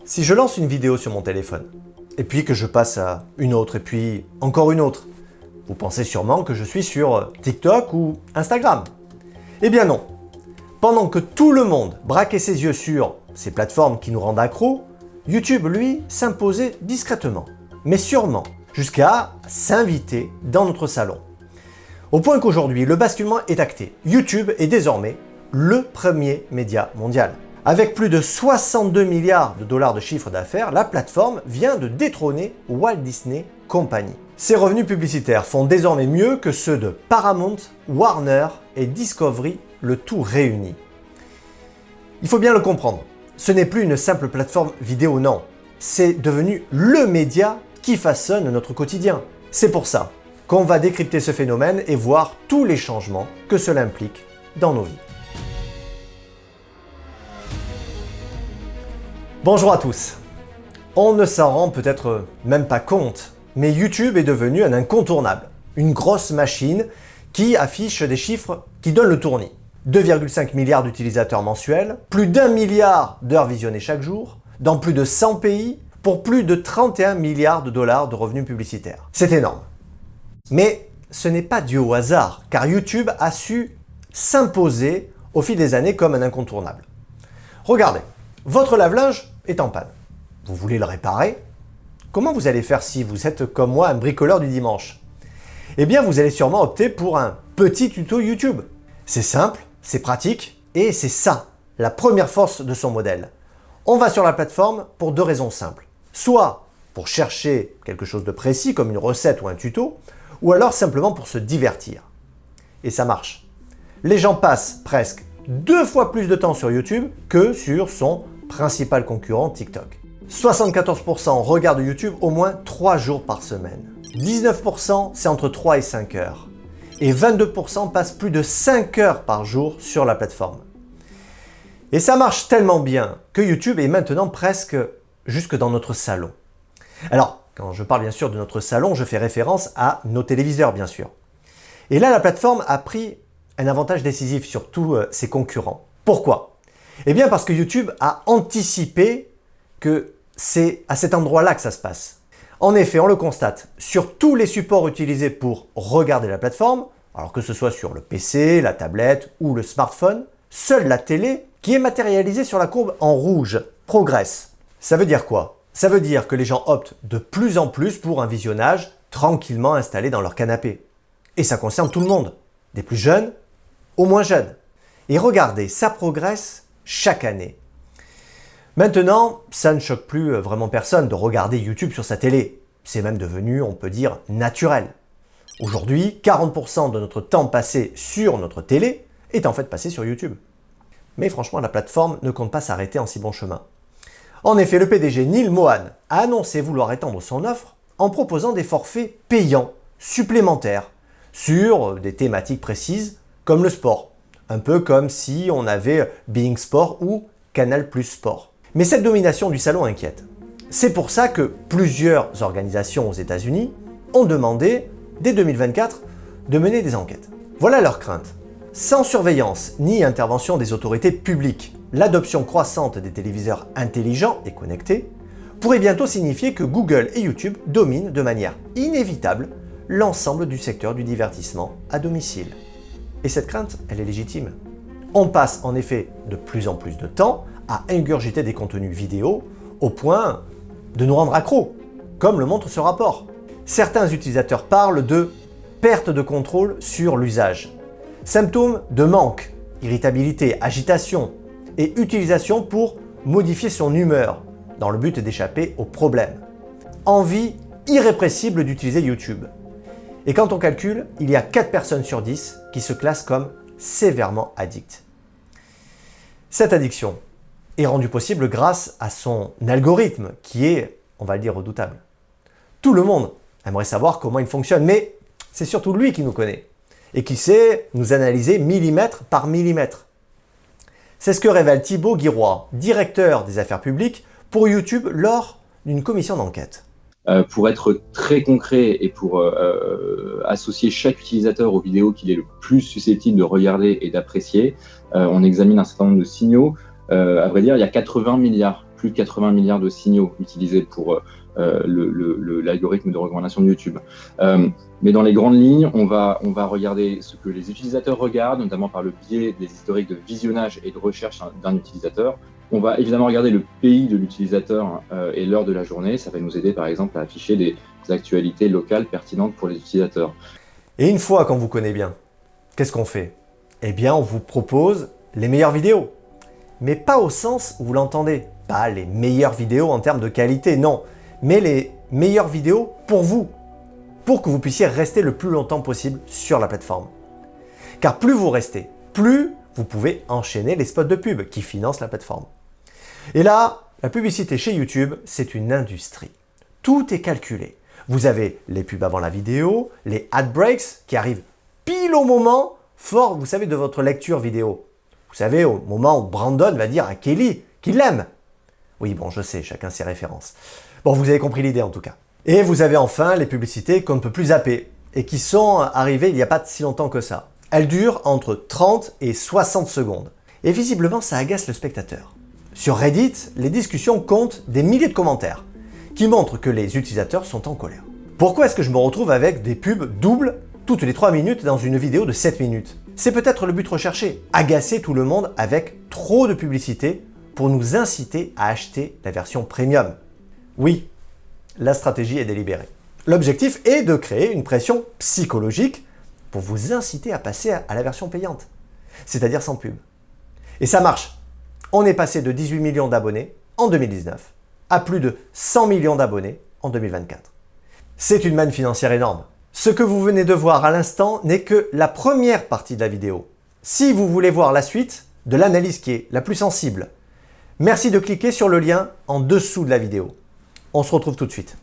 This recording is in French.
Si je lance une vidéo sur mon téléphone, et puis que je passe à une autre, et puis encore une autre, vous pensez sûrement que je suis sur TikTok ou Instagram. Eh bien non. Pendant que tout le monde braquait ses yeux sur ces plateformes qui nous rendent accros, YouTube, lui, s'imposait discrètement, mais sûrement, jusqu'à s'inviter dans notre salon. Au point qu'aujourd'hui, le basculement est acté. YouTube est désormais le premier média mondial. Avec plus de 62 milliards de dollars de chiffre d'affaires, la plateforme vient de détrôner Walt Disney Company. Ses revenus publicitaires font désormais mieux que ceux de Paramount, Warner et Discovery, le tout réuni. Il faut bien le comprendre, ce n'est plus une simple plateforme vidéo, non. C'est devenu le média qui façonne notre quotidien. C'est pour ça qu'on va décrypter ce phénomène et voir tous les changements que cela implique dans nos vies. Bonjour à tous. On ne s'en rend peut-être même pas compte, mais YouTube est devenu un incontournable. Une grosse machine qui affiche des chiffres qui donnent le tournis. 2,5 milliards d'utilisateurs mensuels, plus d'1 milliard d'heures visionnées chaque jour, dans plus de 100 pays, pour plus de 31 milliards de dollars de revenus publicitaires. C'est énorme. Mais ce n'est pas dû au hasard, car YouTube a su s'imposer au fil des années comme un incontournable. Regardez, votre lave-linge est en panne. Vous voulez le réparer? Comment vous allez faire si vous êtes comme moi un bricoleur du dimanche? Eh bien, vous allez sûrement opter pour un petit tuto YouTube. C'est simple, c'est pratique et c'est ça, la première force de son modèle. On va sur la plateforme pour deux raisons simples. Soit pour chercher quelque chose de précis comme une recette ou un tuto, ou alors simplement pour se divertir. Et ça marche. Les gens passent presque 2 fois plus de temps sur YouTube que sur son principal concurrent TikTok. 74% regardent YouTube au moins 3 jours par semaine. 19% c'est entre 3 et 5 heures. Et 22% passent plus de 5 heures par jour sur la plateforme. Et ça marche tellement bien que YouTube est maintenant presque jusque dans notre salon. Alors, quand je parle bien sûr de notre salon, je fais référence à nos téléviseurs bien sûr. Et là, la plateforme a pris un avantage décisif sur tous ses concurrents. Pourquoi? Eh bien parce que YouTube a anticipé que c'est à cet endroit-là que ça se passe. En effet, on le constate, sur tous les supports utilisés pour regarder la plateforme, alors que ce soit sur le PC, la tablette ou le smartphone, seule la télé, qui est matérialisée sur la courbe en rouge, progresse. Ça veut dire quoi? Ça veut dire que les gens optent de plus en plus pour un visionnage tranquillement installé dans leur canapé. Et ça concerne tout le monde, des plus jeunes aux moins jeunes. Et regardez, ça progresse chaque année. Maintenant, ça ne choque plus vraiment personne de regarder YouTube sur sa télé. C'est même devenu, on peut dire, naturel. Aujourd'hui, 40% de notre temps passé sur notre télé est en fait passé sur YouTube. Mais franchement, la plateforme ne compte pas s'arrêter en si bon chemin. En effet, le PDG Neil Mohan a annoncé vouloir étendre son offre en proposant des forfaits payants supplémentaires sur des thématiques précises comme le sport. Un peu comme si on avait Being Sport ou Canal+ Sport. Mais cette domination du salon inquiète. C'est pour ça que plusieurs organisations aux États-Unis ont demandé, dès 2024, de mener des enquêtes. Voilà leur crainte. Sans surveillance ni intervention des autorités publiques, l'adoption croissante des téléviseurs intelligents et connectés pourrait bientôt signifier que Google et YouTube dominent de manière inévitable l'ensemble du secteur du divertissement à domicile. Et cette crainte, elle est légitime. On passe en effet de plus en plus de temps à ingurgiter des contenus vidéo au point de nous rendre accros, comme le montre ce rapport. Certains utilisateurs parlent de perte de contrôle sur l'usage. Symptômes de manque, irritabilité, agitation et utilisation pour modifier son humeur dans le but d'échapper aux problèmes. Envie irrépressible d'utiliser YouTube. Et quand on calcule, il y a 4 personnes sur 10 qui se classent comme sévèrement addictes. Cette addiction est rendue possible grâce à son algorithme qui est, on va le dire, redoutable. Tout le monde aimerait savoir comment il fonctionne, mais c'est surtout lui qui nous connaît et qui sait nous analyser millimètre par millimètre. C'est ce que révèle Thibaut Guiroy, directeur des affaires publiques pour YouTube lors d'une commission d'enquête. Pour être très concret et pour associer chaque utilisateur aux vidéos qu'il est le plus susceptible de regarder et d'apprécier, on examine un certain nombre de signaux. À vrai dire, il y a 80 milliards plus de 80 milliards de signaux utilisés pour l'algorithme de recommandation de YouTube. Mais dans les grandes lignes, on va regarder ce que les utilisateurs regardent, notamment par le biais des historiques de visionnage et de recherche d'un utilisateur. On va évidemment regarder le pays de l'utilisateur et l'heure de la journée. Ça va nous aider par exemple à afficher des actualités locales pertinentes pour les utilisateurs. Et une fois qu'on vous connaît bien, qu'est-ce qu'on fait? Eh bien, on vous propose les meilleures vidéos. Mais pas au sens où vous l'entendez. Pas les meilleures vidéos en termes de qualité, non. Mais les meilleures vidéos pour vous. Pour que vous puissiez rester le plus longtemps possible sur la plateforme. Car plus vous restez, plus vous pouvez enchaîner les spots de pub qui financent la plateforme. Et là, la publicité chez YouTube, c'est une industrie. Tout est calculé. Vous avez les pubs avant la vidéo, les ad breaks qui arrivent pile au moment fort, vous savez, de votre lecture vidéo. Vous savez, au moment où Brandon va dire à Kelly qu'il l'aime. Oui, bon, je sais, chacun ses références. Bon, vous avez compris l'idée en tout cas. Et vous avez enfin les publicités qu'on ne peut plus zapper et qui sont arrivées il n'y a pas si longtemps que ça. Elles durent entre 30 et 60 secondes. Et visiblement, ça agace le spectateur. Sur Reddit, les discussions comptent des milliers de commentaires qui montrent que les utilisateurs sont en colère. Pourquoi est-ce que je me retrouve avec des pubs doubles toutes les 3 minutes dans une vidéo de 7 minutes? C'est peut-être le but recherché, agacer tout le monde avec trop de publicité pour nous inciter à acheter la version premium. Oui, la stratégie est délibérée. L'objectif est de créer une pression psychologique pour vous inciter à passer à la version payante, c'est-à-dire sans pub. Et ça marche. On est passé de 18 millions d'abonnés en 2019 à plus de 100 millions d'abonnés en 2024. C'est une manne financière énorme. Ce que vous venez de voir à l'instant n'est que la première partie de la vidéo. Si vous voulez voir la suite de l'analyse qui est la plus sensible, merci de cliquer sur le lien en dessous de la vidéo. On se retrouve tout de suite.